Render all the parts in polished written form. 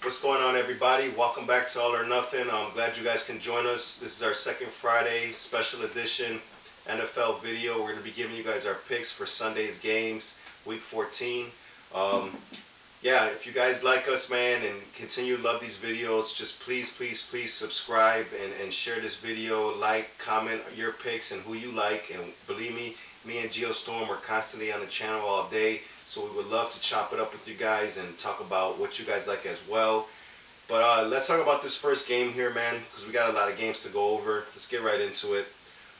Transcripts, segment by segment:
What's going on, everybody? Welcome back to All or Nothing. I'm glad you guys can join us. This is our second Friday special edition NFL video. We're going to be giving you guys our picks for Sunday's games, Week 14. Um, yeah, if you guys like us, man, and continue to love these videos, just please subscribe and share this video. Like, comment your picks and who you like. And believe me and Geostorm are constantly on the channel all day. So we would love to chop it up with you guys and talk about what you guys like as well. But let's talk about this first game here, man, because we got a lot of games to go over. Let's get right into it.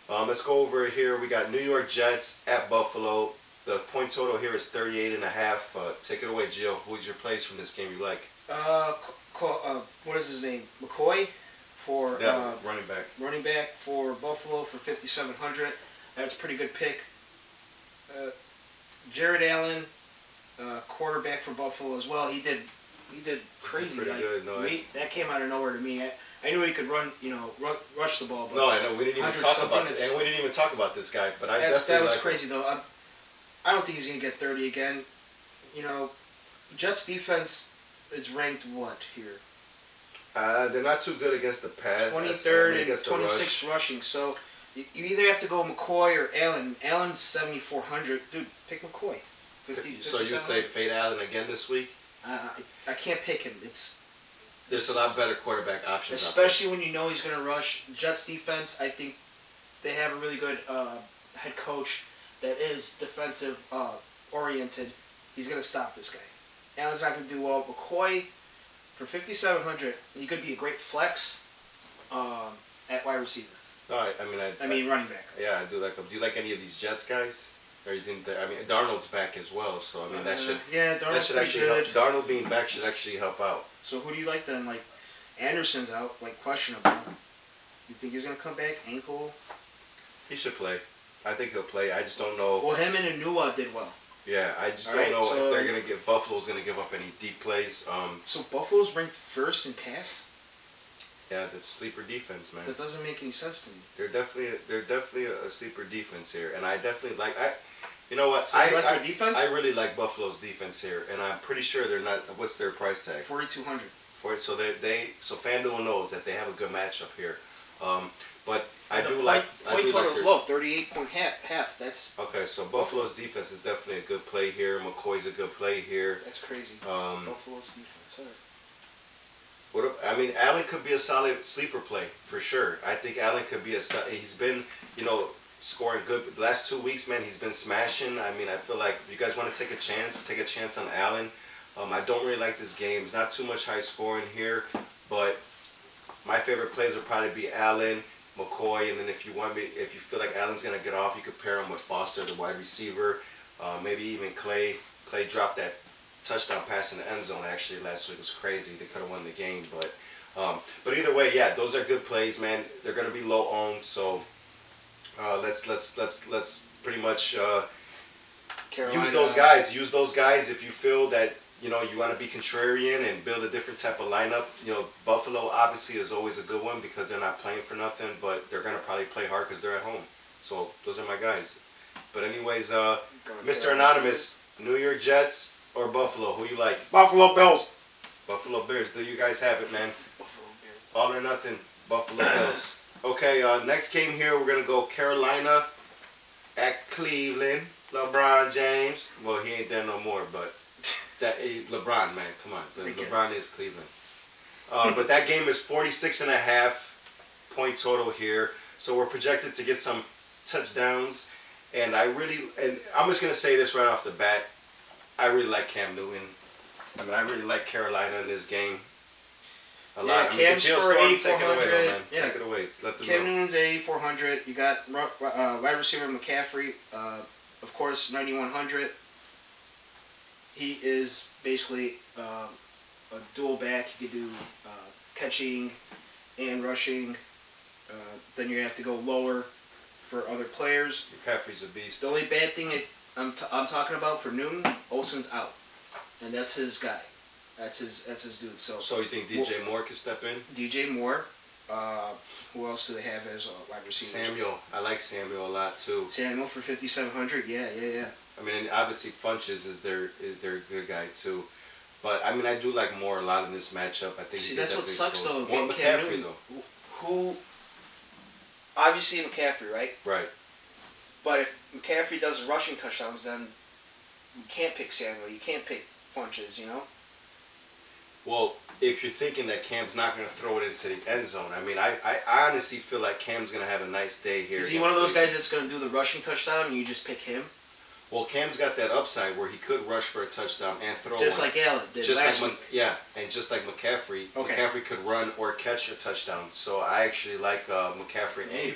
Let's go over here. We got New York Jets at Buffalo. The point total here is 38.5. Take it away, Gio. Who's your plays from this game you like? What is his name? McCoy for Yeah, running back. running back for Buffalo for 5,700. That's a pretty good pick. Jared Allen, quarterback for Buffalo as well. He did crazy. Pretty good. No, that came out of nowhere to me. I knew he could run, rush the ball. But no, I know we didn't even talk about this, and we didn't even talk about this guy. But that was crazy though. I don't think he's gonna get 30 again. Jets defense is ranked what here? They're not too good against the pass. 23rd and 26th rushing. So you either have to go McCoy or Allen. Allen's 7,400. Dude, pick McCoy. So you'd say fade Allen again this week? I can't pick him. There's a lot better quarterback options. Especially when you know he's going to rush. Jets defense, I think they have a really good head coach that is defensive oriented. He's going to stop this guy. Allen's not going to do well. McCoy, for 5,700, he could be a great flex at wide receiver. No, I mean running back. Yeah, I do like him. Do you like any of these Jets guys? Or you think that, Darnold's back as well, so that should actually good. help. Darnold being back should actually help out. So who do you like then? Like Anderson's out, questionable. You think he's gonna come back? Ankle? He should play. I think he'll play. I just don't know. Well, him and Anua did well. Yeah, I just don't know if they're gonna give Buffalo's gonna give up any deep plays. So Buffalo's ranked first in pass. Yeah, the sleeper defense, man. That doesn't make any sense to me. They're definitely a sleeper defense here, and I definitely like. You know what? So you like their defense? I really like Buffalo's defense here, and I'm pretty sure they're not. What's their price tag? 4,200. So so FanDuel knows that they have a good matchup here. But I do like. Point total is low, 38.5. That's okay. So Buffalo's defense is definitely a good play here. McCoy's a good play here. That's crazy. Buffalo's defense. All right. Allen could be a solid sleeper play for sure. I think Allen could be he's been, scoring good. The last 2 weeks, man, he's been smashing. I feel like if you guys want to take a chance on Allen. I don't really like this game. It's not too much high scoring here, but my favorite plays would probably be Allen, McCoy, and then if you feel like Allen's gonna get off, you could pair him with Foster, the wide receiver. Maybe even Clay. Clay dropped that touchdown pass in the end zone actually last week. It was crazy. They could have won the game, but either way, yeah, those are good plays, man. They're gonna be low owned, so let's pretty much use those guys. Use those guys if you feel that you want to be contrarian and build a different type of lineup. Buffalo obviously is always a good one because they're not playing for nothing, but they're gonna probably play hard because they're at home. So those are my guys. But anyways, Mr. Anonymous, New York Jets or Buffalo? Who you like? Buffalo Bills. Buffalo Bears. There you guys have it, man. Buffalo Bears. All or nothing. Buffalo Bills. Okay, next game here, we're going to go Carolina at Cleveland. LeBron James. Well, he ain't there no more, but LeBron, man. Come on. LeBron is Cleveland. But that game is 46.5 point total here. So we're projected to get some touchdowns. And I'm just going to say this right off the bat. I really like Cam Newton. I really like Carolina in this game. A lot. Cam's for 8,400. Take it away. Cam Newton's 8,400. You got wide receiver McCaffrey, of course, 9,100. He is basically a dual back. He could do catching and rushing. Then you have to go lower for other players. McCaffrey's a beast. The only bad thing I'm talking about for Newton, Olsen's out, and that's his guy. That's his dude. So you think DJ Moore could step in? DJ Moore. Who else do they have as a wide receiver? Samuel. I like Samuel a lot too. Samuel for 5,700. Yeah. Obviously Funches is their good guy too. But I mean, I do like Moore a lot in this matchup. I think See, he that's could what definitely sucks expose though. more In Cam McCaffrey Newton, though. who obviously McCaffrey, right? Right. But if McCaffrey does rushing touchdowns, then you can't pick Samuel. You can't pick Funches. You know. Well, if you're thinking that Cam's not going to throw it into the end zone, I mean, I honestly feel like Cam's going to have a nice day here. Is he one of those guys that's going to do the rushing touchdown and you just pick him? Well, Cam's got that upside where he could rush for a touchdown and throw just one. like Allen did just last like week. Yeah, and just like McCaffrey, okay. McCaffrey could run or catch a touchdown. So I actually like McCaffrey. And you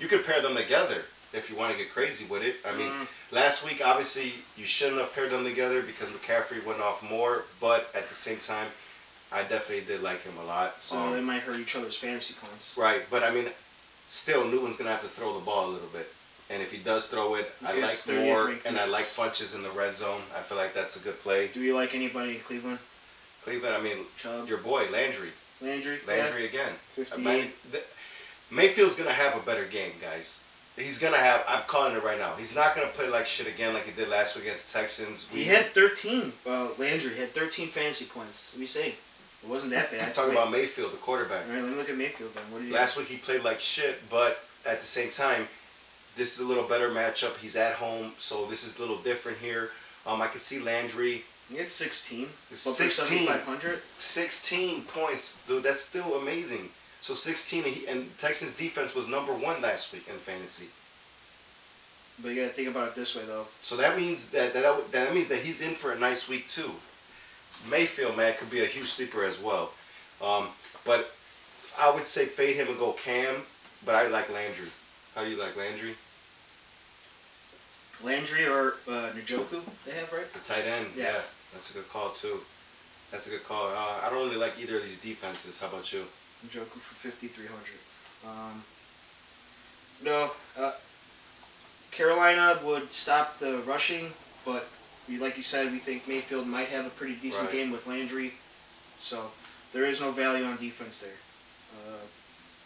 could pair them together if you want to get crazy with it. I mean, last week obviously you shouldn't have paired them together because McCaffrey went off more, but at the same time, I definitely did like him a lot. So they might hurt each other's fantasy points. Right, but I mean, still Newton's gonna have to throw the ball a little bit. And if he does throw it, I like Moore and I like Funches in the red zone. I feel like that's a good play. Do you like anybody in Cleveland? Cleveland, I mean, Chubb. Your boy, Landry. Landry Again. 58. Mayfield's going to have a better game, guys. He's going to have, I'm calling it right now, he's not going to play like shit again like he did last week against the Texans. He had 13, Landry had 13 fantasy points. What do you say? It wasn't that bad. I'm talking about Mayfield, the quarterback. All right, let me look at Mayfield then. What did he Last week he played like shit, but at the same time, this is a little better matchup. He's at home, so this is a little different here. I can see Landry. He had 16. 16. 7,500. 16 points, dude. That's still amazing. So 16, and Texans defense was number 1 last week in fantasy. But you gotta think about it this way, though. So that means that means that he's in for a nice week too. Mayfield, man, could be a huge sleeper as well. But I would say fade him and go Cam. But I like Landry. How do you like Landry? Landry or Njoku, they have, right? The tight end, yeah. That's a good call, too. That's a good call. I don't really like either of these defenses. How about you? Njoku for 5,300. No, Carolina would stop the rushing, but like you said, we think Mayfield might have a pretty decent game with Landry. So there is no value on defense there,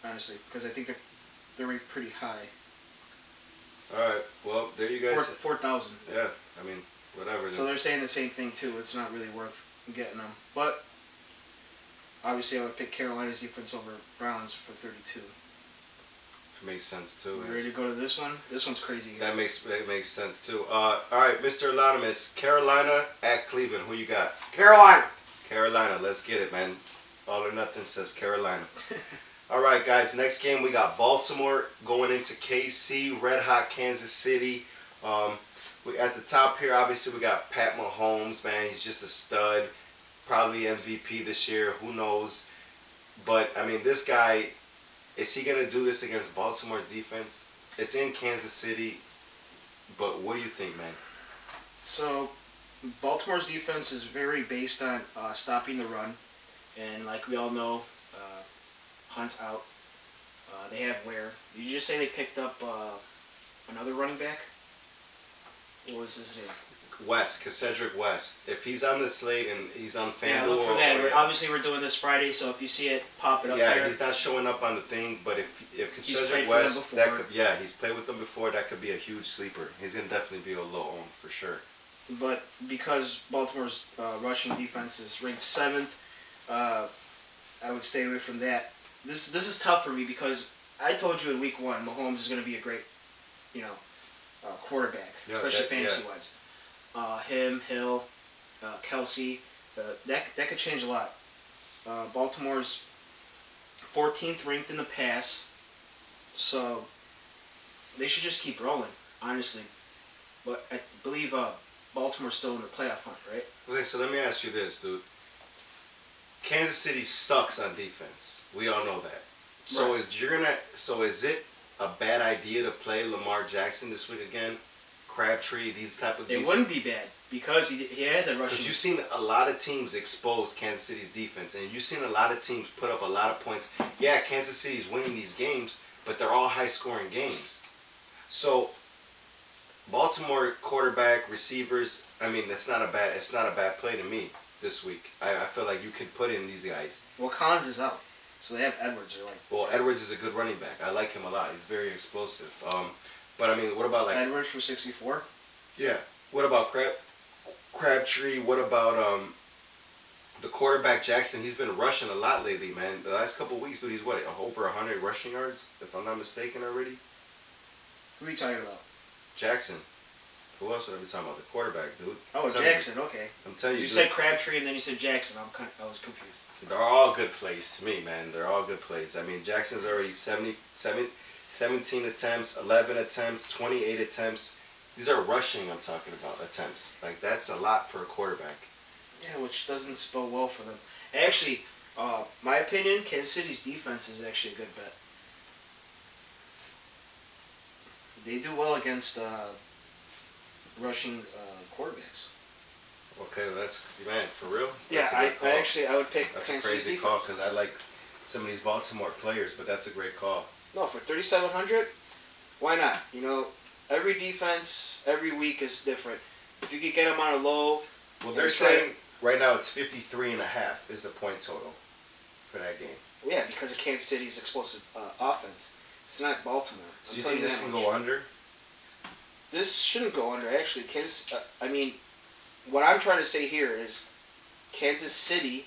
honestly, because I think they're ranked pretty high. All right. Well, there you guys. 4,000. Yeah. I mean, whatever. So they're saying the same thing too. It's not really worth getting them. But obviously, I would pick Carolina's defense over Browns for 32. Makes sense too. You ready to go to this one? This one's crazy. That makes sense too. All right, Mr. Anonymous, Carolina at Cleveland. Who you got? Carolina. Carolina. Let's get it, man. All or nothing says Carolina. All right, guys. Next game we got Baltimore going into KC, red hot Kansas City. We at the top here. Obviously, we got Pat Mahomes. Man, he's just a stud. Probably MVP this year. Who knows? But I mean, this guy, is he gonna do this against Baltimore's defense? It's in Kansas City. But what do you think, man? So, Baltimore's defense is very based on stopping the run, and like we all know. Hunt's out. They have Ware. Did you just say they picked up another running back? What was his name? West, Cedric West. If he's on the slate and he's on FanDuel, yeah, look for that. Obviously, we're doing this Friday, so if you see it, pop it up there. Yeah, he's not showing up on the thing, but if Cedric West, he's played with them before. That could be a huge sleeper. He's gonna definitely be a low owned for sure. But because Baltimore's rushing defense is ranked 7th, I would stay away from that. This is tough for me because I told you in week 1 Mahomes is going to be a great, quarterback, especially fantasy-wise. Him, Hill, Kelsey, that could change a lot. Baltimore's 14th ranked in the pass, so they should just keep rolling, honestly. But I believe Baltimore's still in the playoff hunt, right? Okay, so let me ask you this, dude. Kansas City sucks on defense. We all know that. So is it a bad idea to play Lamar Jackson this week again? Crabtree, these type of. It wouldn't be bad because he had the rushing. Because you've seen a lot of teams expose Kansas City's defense, and you've seen a lot of teams put up a lot of points. Yeah, Kansas City's winning these games, but they're all high-scoring games. So Baltimore quarterback, receivers. I mean, it's not a bad play to me this week. I feel like you can put in these guys. Well, Collins is out, so they have Edwards. Well, Edwards is a good running back. I like him a lot. He's very explosive. But I mean, what about like Edwards for 64? Yeah. What about Crabtree? What about the quarterback Jackson, he's been rushing a lot lately, man. The last couple of weeks, dude, he's what, over 100 rushing yards, if I'm not mistaken already. Who are you talking about? Jackson. Who else would I be talking about? The quarterback, dude. Oh, Jackson. Okay. I'm telling you. You said Crabtree and then you said Jackson. I was confused. They're all good plays to me, man. They're all good plays. I mean, Jackson's already 17 attempts, 11 attempts, 28 attempts. These are rushing, I'm talking about, attempts. Like, that's a lot for a quarterback. Yeah, which doesn't spell well for them. Actually, my opinion, Kansas City's defense is actually a good bet. They do well against rushing quarterbacks. Okay, well that's, man, for real? Yeah, I would pick That's Kansas a crazy City's call defense. because I like some of these Baltimore players, but that's a great call. No, for 3,700, why not? You know, every defense, every week is different. If you could get them on a low. Well, they're saying right now it's 53.5 is the point total for that game. Yeah, because of Kansas City's explosive offense. It's not Baltimore. So you think this can go under? This shouldn't go under, actually. What I'm trying to say here is Kansas City's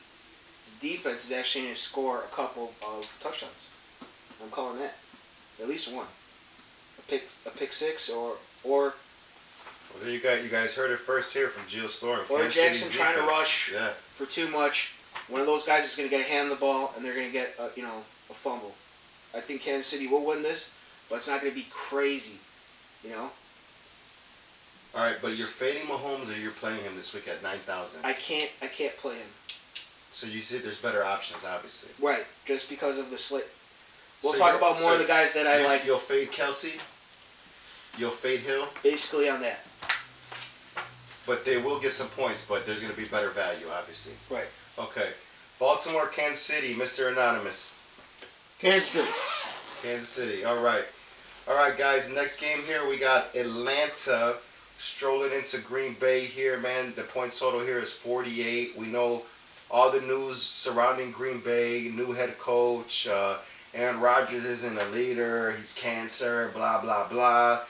defense is actually going to score a couple of touchdowns. I'm calling that. At least one. A pick six or well, there you guys heard it first here from Gio Storm. Or Jackson trying to rush yeah. for too much. One of those guys is going to get a hand on the ball and they're going to get a fumble. I think Kansas City will win this, but it's not going to be crazy, you know. All right, but you're fading Mahomes or you're playing him this week at 9,000. I can't play him. So you see, there's better options, obviously. Right, just because of the slate. We'll talk about more of the guys that I like. You'll fade Kelsey. You'll fade Hill. Basically on that. But they will get some points, but there's going to be better value, obviously. Right. Okay. Baltimore, Kansas City, Mr. Anonymous. Kansas City. Kansas City. All right. All right, guys. Next game here, we got Atlanta strolling into Green Bay here, man. The point total here is 48. We know all the news surrounding Green Bay, new head coach. Aaron Rodgers isn't a leader. He's cancer, blah, blah, blah.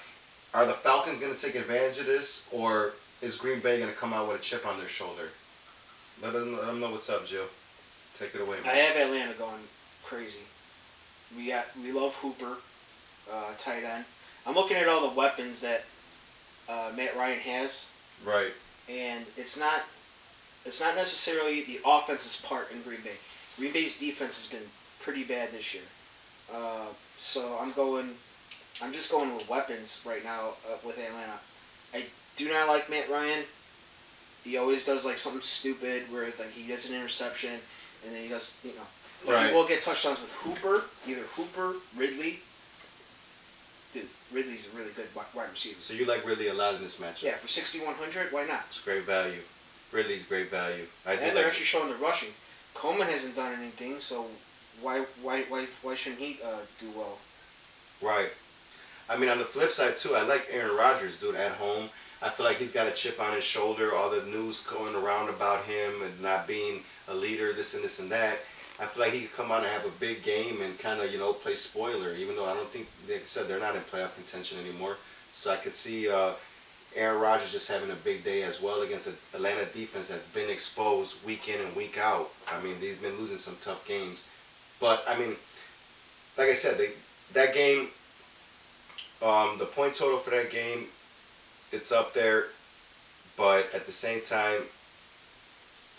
Are the Falcons going to take advantage of this, or is Green Bay going to come out with a chip on their shoulder? Let them know what's up, Jill. Take it away, man. I have Atlanta going crazy. We love Hooper, tight end. I'm looking at all the weapons that Matt Ryan has. Right. And it's not necessarily the offense's part in Green Bay. Green Bay's defense has been pretty bad this year. So I'm just going with weapons right now with Atlanta. I do not like Matt Ryan. He always does like something stupid where like he does an interception and then he does, but right. He will get touchdowns with Hooper, either Hooper, Ridley. Dude, Ridley's a really good wide receiver. So you like Ridley a lot in this matchup? Yeah, for 6,100, why not? It's great value. Ridley's great value. And they're actually showing the rushing. Coleman hasn't done anything, so why shouldn't he do well? Right. I mean, on the flip side too, I like Aaron Rodgers, dude, at home. I feel like he's got a chip on his shoulder. All the news going around about him and not being a leader, this and that. I feel like he could come out and have a big game and kind of, play spoiler, even though I don't think, like I said, they're not in playoff contention anymore. So I could see Aaron Rodgers just having a big day as well against an Atlanta defense that's been exposed week in and week out. I mean, they've been losing some tough games. But, I mean, like I said, that game, the point total for that game, it's up there. But at the same time,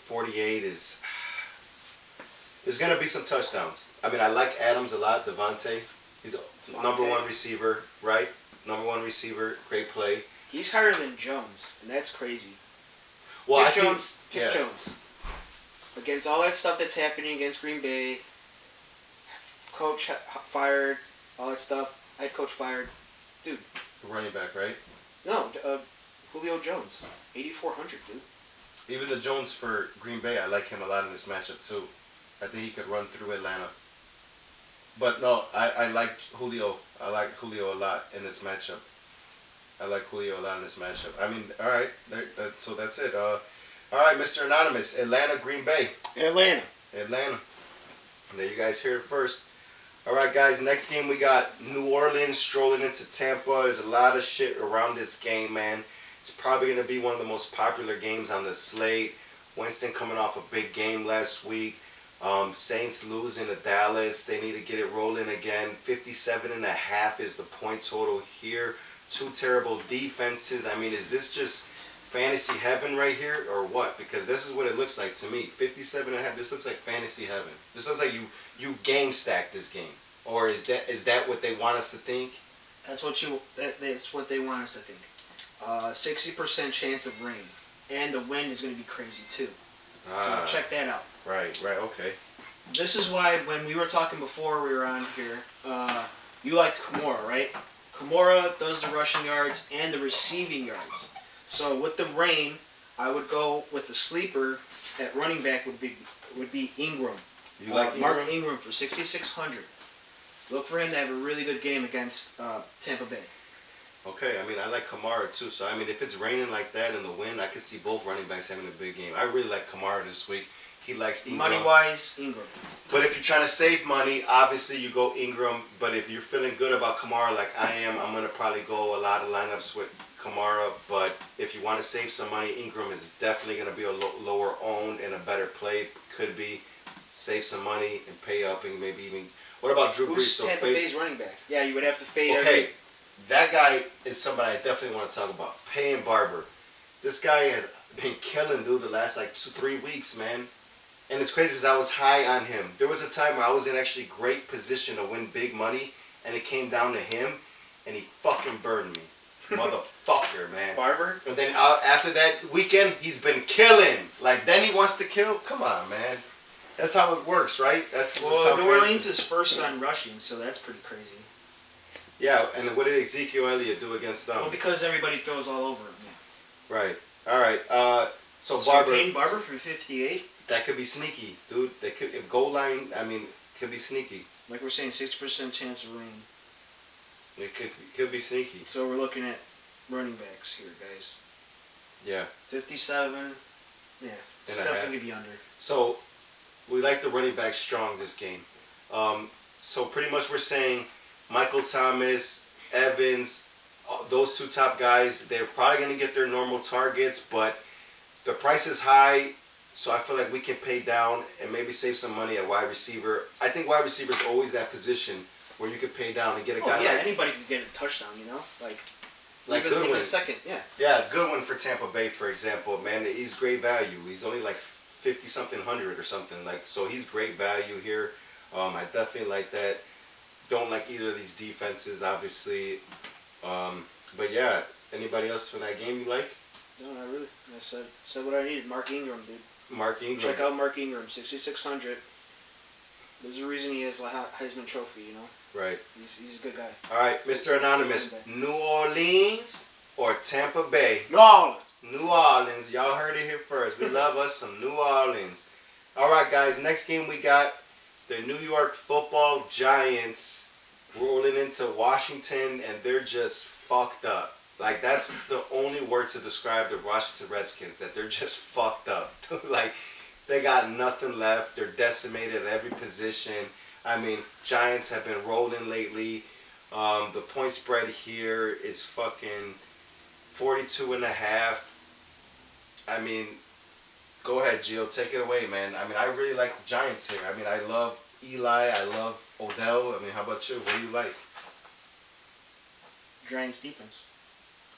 48 is... There's going to be some touchdowns. I mean, I like Adams a lot, Devontae. He's number one receiver, right? Number one receiver, great play. He's higher than Jones, and that's crazy. Well, Pick Jones. Against all that stuff that's happening against Green Bay, coach fired, all that stuff, head coach fired. Dude. Running back, right? No, Julio Jones, 8,400, dude. Even the Jones for Green Bay, I like him a lot in this matchup, too. I think he could run through Atlanta. But no, I like Julio. I like Julio a lot in this matchup. I mean, all right. So that's it. All right, Mr. Anonymous. Atlanta, Green Bay. Atlanta. There you guys hear it first. All right, guys. Next game we got New Orleans strolling into Tampa. There's a lot of shit around this game, man. It's probably going to be one of the most popular games on the slate. Winston coming off a big game last week. Saints losing to Dallas. They need to get it rolling again. 57.5 is the point total here. Two terrible defenses. I mean, is this just fantasy heaven right here or what? Because this is what it looks like to me. 57.5. This looks like fantasy heaven. This looks like you game stacked this game. Or is that what they want us to think? That's what they want us to think. 60% chance of rain, and the wind is going to be crazy too. So check that out. Right, okay. This is why when we were talking before we were on here, you liked Kamara, right? Kamara does the rushing yards and the receiving yards. So with the rain, I would go with the sleeper at running back would be Ingram. You like Mark Ingram? Ingram for 6,600. Look for him to have a really good game against Tampa Bay. Okay, I mean, I like Kamara too. So, I mean, if it's raining like that in the wind, I could see both running backs having a big game. I really like Kamara this week. He likes Ingram. Money-wise, Ingram. But if you're trying to save money, obviously you go Ingram. But if you're feeling good about Kamara like I am, I'm going to probably go a lot of lineups with Kamara. But if you want to save some money, Ingram is definitely going to be a lower owned and a better play. Could be save some money and pay up and maybe even... What about Drew Brees? Who's Tampa Bay's running back? Yeah, you would have to fade. Okay, that guy is somebody I definitely want to talk about. Payne Barber. This guy has been killing, dude, the last like 2-3 weeks, man. And it's crazy because I was high on him. There was a time where I was in actually great position to win big money, and it came down to him, and he fucking burned me. Motherfucker, man. Barber? And then after that weekend, he's been killing. Like, then he wants to kill? Come on, man. That's how it works, right? Well, New Orleans is first on rushing, so that's pretty crazy. Yeah, and what did Ezekiel Elliott do against them? Well, because everybody throws all over him. Yeah. Right. All right. So Payne Barber for 58? That could be sneaky, dude. They could, if goal line, I mean, could be sneaky. Like we're saying, 6% chance of rain. It could be sneaky. So we're looking at running backs here, guys. Yeah. 57. Yeah. It's definitely going to be under. So we like the running back strong this game. So pretty much we're saying Michael Thomas, Evans, those two top guys, they're probably going to get their normal targets, but the price is high, so I feel like we can pay down and maybe save some money at wide receiver. I think wide receiver is always that position where you could pay down and get a guy like... anybody can get a touchdown, you know? Like Goodwin. Even a second, yeah. Yeah, Goodwin for Tampa Bay, for example. Man, he's great value. He's only like 50-something hundred or something. Like, so he's great value here. I definitely like that. Don't like either of these defenses, obviously. But yeah, anybody else for that game you like? No, not really. I said what I needed. Mark Ingram, dude. Mark Ingram. Check out Mark Ingram, 6,600. There's a reason he has a Heisman Trophy, you know? Right. He's a good guy. All right, Mr. Anonymous. New Orleans or Tampa Bay? New Orleans. New Orleans. Y'all heard it here first. We love us some New Orleans. All right, guys. Next game we got the New York Football Giants rolling into Washington, and they're just fucked up. Like, that's the only word to describe the Washington Redskins, that they're just fucked up. Like, they got nothing left. They're decimated at every position. I mean, Giants have been rolling lately. The point spread here is fucking 42.5. I mean, go ahead, Gio. Take it away, man. I mean, I really like the Giants here. I mean, I love Eli. I love Odell. I mean, how about you? What do you like? Giants defense.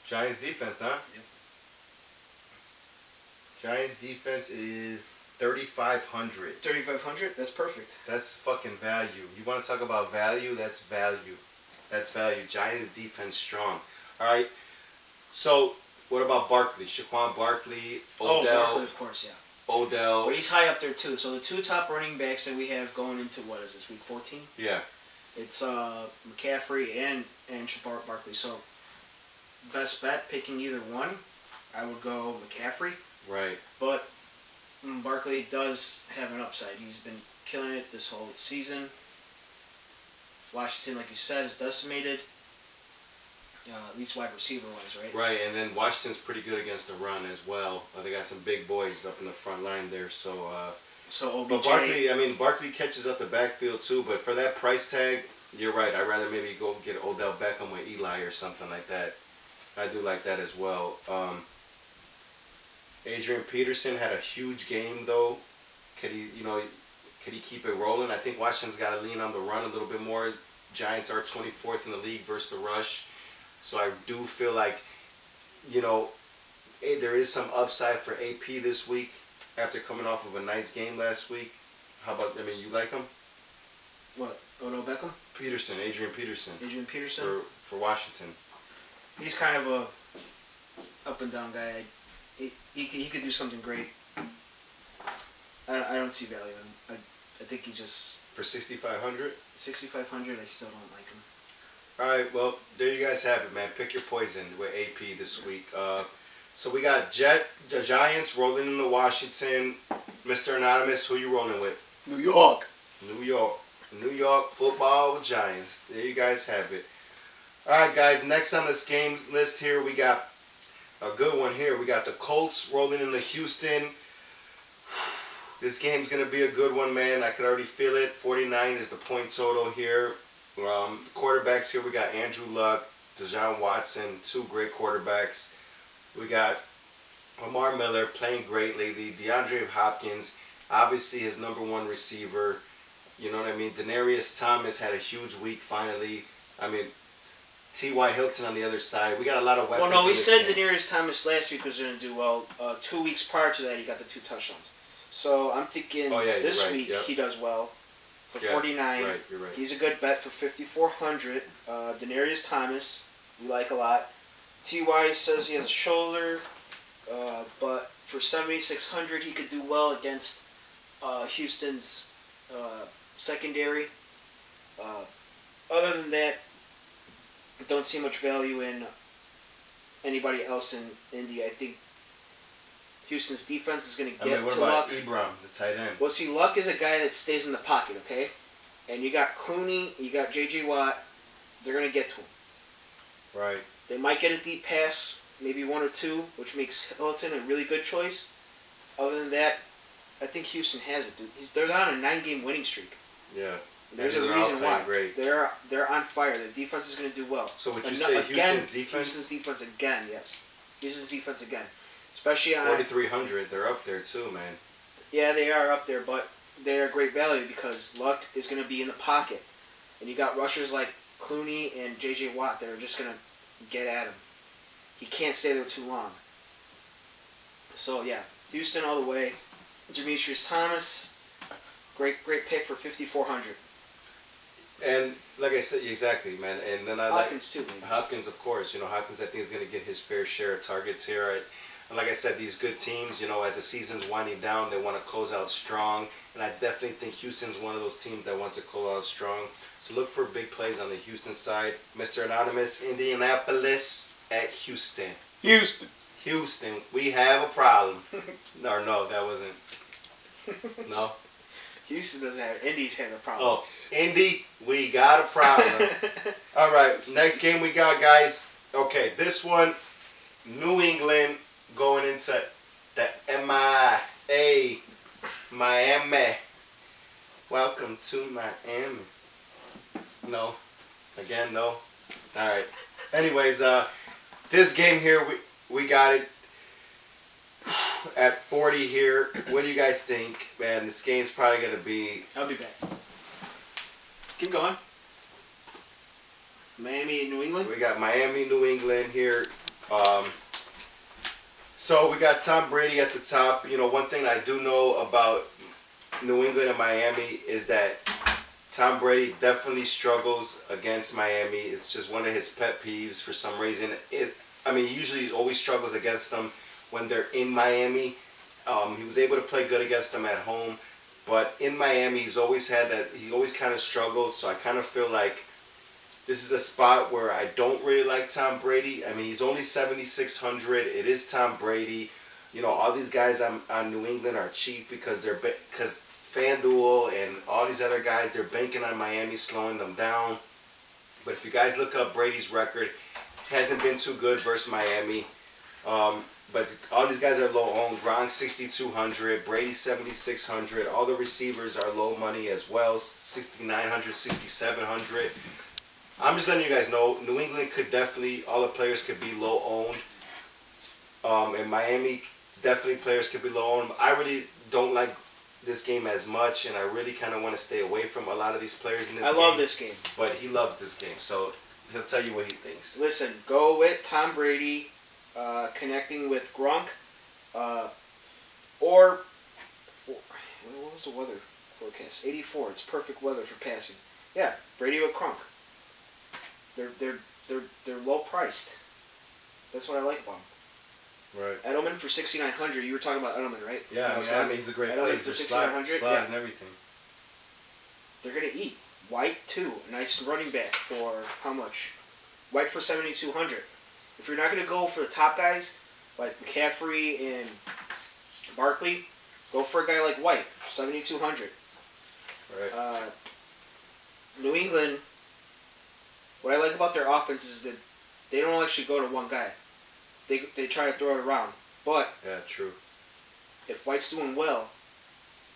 Giants defense, huh? Yep. Giants defense is 3,500. 3,500? That's perfect. That's fucking value. You want to talk about value? That's value. That's value. Giants defense strong. All right. So, what about Barkley? Saquon Barkley, Odell. Oh, Barkley, of course, yeah. Odell. But he's high up there, too. So the two top running backs that we have going into, what is this, week 14? Yeah. It's McCaffrey and Saquon Barkley. So, best bet, picking either one, I would go McCaffrey. Right. But Barkley does have an upside. He's been killing it this whole season. Washington, like you said, is decimated. At least wide receiver wise, right? Right, and then Washington's pretty good against the run as well. They got some big boys up in the front line there, so. So OBJ. But Barkley catches up the backfield too. But for that price tag, you're right. I'd rather maybe go get Odell Beckham with Eli or something like that. I do like that as well. Adrian Peterson had a huge game though. Could he, could he keep it rolling? I think Washington's got to lean on the run a little bit more. Giants are 24th in the league versus the rush, so I do feel like, you know, there is some upside for AP this week after coming off of a nice game last week. How about? I mean, you like him? What? Odell Beckham? Peterson, Adrian Peterson. Adrian Peterson? For Washington. He's kind of a up and down guy. He could do something great. I don't see value in him. I think he's just... For 6,500? 6,500, I still don't like him. Alright, well, there you guys have it, man. Pick your poison with AP this week. So we got the Giants rolling into Washington. Mr. Anonymous, who you rolling with? New York. New York football with Giants. There you guys have it. Alright, guys, next on this games list here, we got a good one here. We got the Colts rolling into Houston. This game's going to be a good one, man. I could already feel it. 49 is the point total here. Quarterbacks here, we got Andrew Luck, Deshaun Watson, two great quarterbacks. We got Lamar Miller playing great lately. DeAndre Hopkins, obviously his number one receiver. You know what I mean? Denarius Thomas had a huge week finally. I mean, T.Y. Hilton on the other side. We got a lot of weapons. Well, no, we said Denarius Thomas last week was going to do well. 2 weeks prior to that, he got the 2 touchdowns. So I'm thinking this week he does well for 49. Right, you're right. He's a good bet for 5,400. Denarius Thomas, we like a lot. T.Y. says he has a shoulder, but for 7,600 he could do well against Houston's secondary. Other than that, I don't see much value in anybody else in Indy. I think Houston's defense is going to get what to about Luck. Ebron, the tight end? Well, see, Luck is a guy that stays in the pocket, okay? And you got Clooney, you got J.J. Watt. They're going to get to him. Right. They might get a deep pass, maybe 1 or 2, which makes Hilton a really good choice. Other than that, I think Houston has it, dude. They're on a 9-game winning streak. Yeah. There's a reason why. Great. They're on fire. The defense is going to do well. So would you say Houston's defense? Houston's defense again, yes. Houston's defense again. Especially on 4,300, they're up there too, man. Yeah, they are up there, but they're great value because Luck is going to be in the pocket, and you got rushers like Clooney and J.J. Watt that are just going to get at him. He can't stay there too long. So yeah, Houston all the way. Demetrius Thomas, great pick for 5,400. And like I said, exactly, man. And then Hopkins too. Maybe. Hopkins, of course. Hopkins, I think is going to get his fair share of targets here. And like I said, these good teams, as the season's winding down, they want to close out strong. And I definitely think Houston's one of those teams that wants to close out strong. So look for big plays on the Houston side. Mr. Anonymous, Indianapolis at Houston. Houston, we have a problem. No, that wasn't. No? Houston doesn't have. Indy's having a problem. Oh, Indy, we got a problem. All right, next game we got, guys. Okay, this one, New England going into the Miami. Welcome to Miami. No. Again, no. All right. Anyways, this game here, we got it at 40 here. What do you guys think? Man, this game's probably going to be... I'll be back. Keep going. Miami and New England? We got Miami, New England here. So we got Tom Brady at the top. One thing I do know about New England and Miami is that Tom Brady definitely struggles against Miami. It's just one of his pet peeves for some reason. He usually always struggles against them when they're in Miami. He was able to play good against them at home, but in Miami he's always had that. He always kind of struggled. So I kind of feel like this is a spot where I don't really like Tom Brady. He's only 7,600. It is Tom Brady. All these guys on New England are cheap because FanDuel and all these other guys, they're banking on Miami slowing them down. But if you guys look up Brady's record, it hasn't been too good versus Miami. But all these guys are low owned. Gronk 6,200, Brady 7,600. All the receivers are low money as well, 6,900, 6,700. I'm just letting you guys know, New England could definitely, all the players could be low owned. And Miami Definitely players could be low on him. I really don't like this game as much, and I really kind of want to stay away from a lot of these players in this game. I love this game. But he loves this game, so he'll tell you what he thinks. Listen, go with Tom Brady connecting with Gronk, or what was the weather forecast? 84. It's perfect weather for passing. Yeah, Brady with Gronk. They're low priced. That's what I like about them. Right. Edelman for 6,900. You were talking about Edelman, right? Yeah, I mean he's a great player. He's just slide and everything. They're gonna eat. White too, a nice running back for how much? White for 7,200. If you're not gonna go for the top guys like McCaffrey and Barkley, go for a guy like White, 7,200. Right. New England. What I like about their offense is that they don't actually go to one guy. They try to throw it around. But yeah, true. if White's doing well,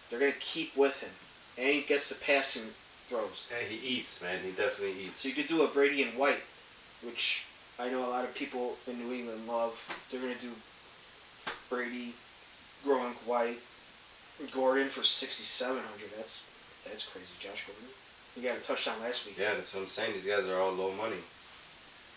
they're gonna keep with him, and he gets the passing throws. Yeah, he eats, man. He definitely eats. So you could do a Brady and White, which I know a lot of people in New England love. They're gonna do Brady, Gronk, White, Gordon for 6,700. That's crazy, Josh Gordon. He got a touchdown last week. Yeah, that's what I'm saying. These guys are all low money.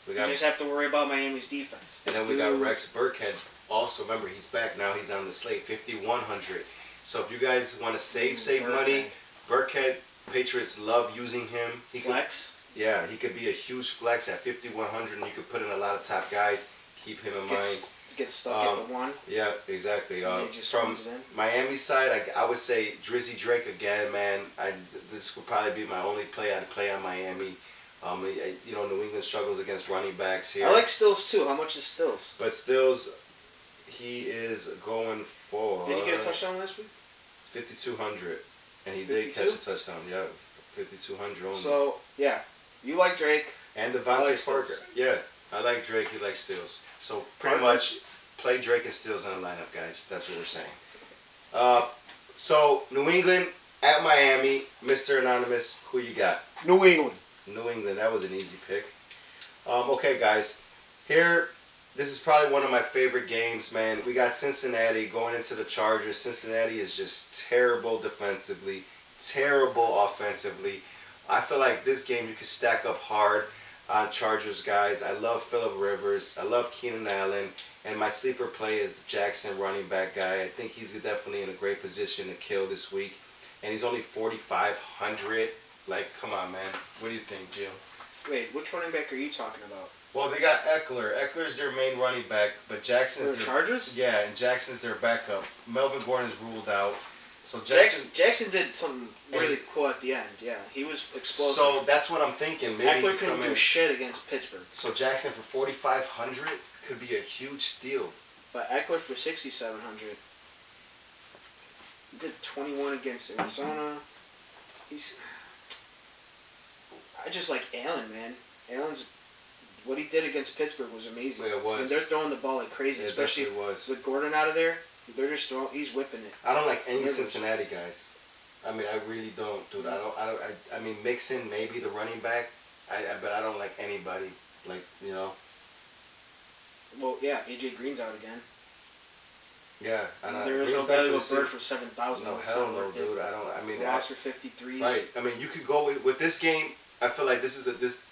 We just have to worry about Miami's defense. And then we got Rex Burkhead. Also, remember, he's back now. He's on the slate, 5,100. So if you guys want to save money, Burkhead, Patriots love using him. Flex? Yeah, he could be a huge flex at 5,100, and you could put in a lot of top guys. Keep him in mind. Get stuck at the one. Yeah, exactly. From Miami side, I would say Drizzy Drake again, man. This would probably be my only play I'd play on Miami. New England struggles against running backs here. I like Stills too. How much is Stills? But Stills, he is going for. Did he get a touchdown last week? 5,200, and he did catch a touchdown. Yeah, 5,200 only. So yeah, you like Drake and Devontae Parker. Yeah, I like Drake. He likes Stills. So pretty much play Drake and Stills on the lineup, guys. That's what we're saying. So New England at Miami, Mr. Anonymous. Who you got? New England. New England, that was an easy pick. Okay, guys. Here, this is probably one of my favorite games, man. We got Cincinnati going into the Chargers. Cincinnati is just terrible defensively, terrible offensively. I feel like this game you could stack up hard on Chargers, guys. I love Phillip Rivers. I love Keenan Allen. And my sleeper play is the Jackson running back guy. I think he's definitely in a great position to kill this week. And he's only 4,500. Like, come on, man. What do you think, Jim? Wait, which running back are you talking about? Well, they got Eckler. Eckler's their main running back, but Jackson's their Chargers? Yeah, and Jackson's their backup. Melvin Gordon is ruled out. So Jackson did something really cool at the end. Yeah, he was explosive. So that's what I'm thinking. Maybe Eckler couldn't do shit against Pittsburgh. So Jackson for 4,500 could be a huge steal. But Eckler for 6,700. He did 21 against Arizona. I just like Allen, man. Allen's what he did against Pittsburgh was amazing. Yeah, it was. And they're throwing the ball like crazy, especially with Gordon out of there. They're just throwing. He's whipping it. I don't like any Cincinnati guys. I mean, I really don't, dude. I mean, Mixon maybe the running back. But I don't like anybody. Like, you know. Well, yeah, AJ Green's out again. Yeah, there is no value of Bird for 7,000. No, hell no, dude. I mean, Ross for 53. Right. I mean, you could go with this game. I feel like this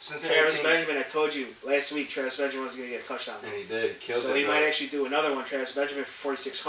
Cincinnati Travis team. Benjamin, I told you last week, Travis Benjamin was going to get a touchdown. And he did. He killed it. So he might actually do another one. Travis Benjamin for 4,600.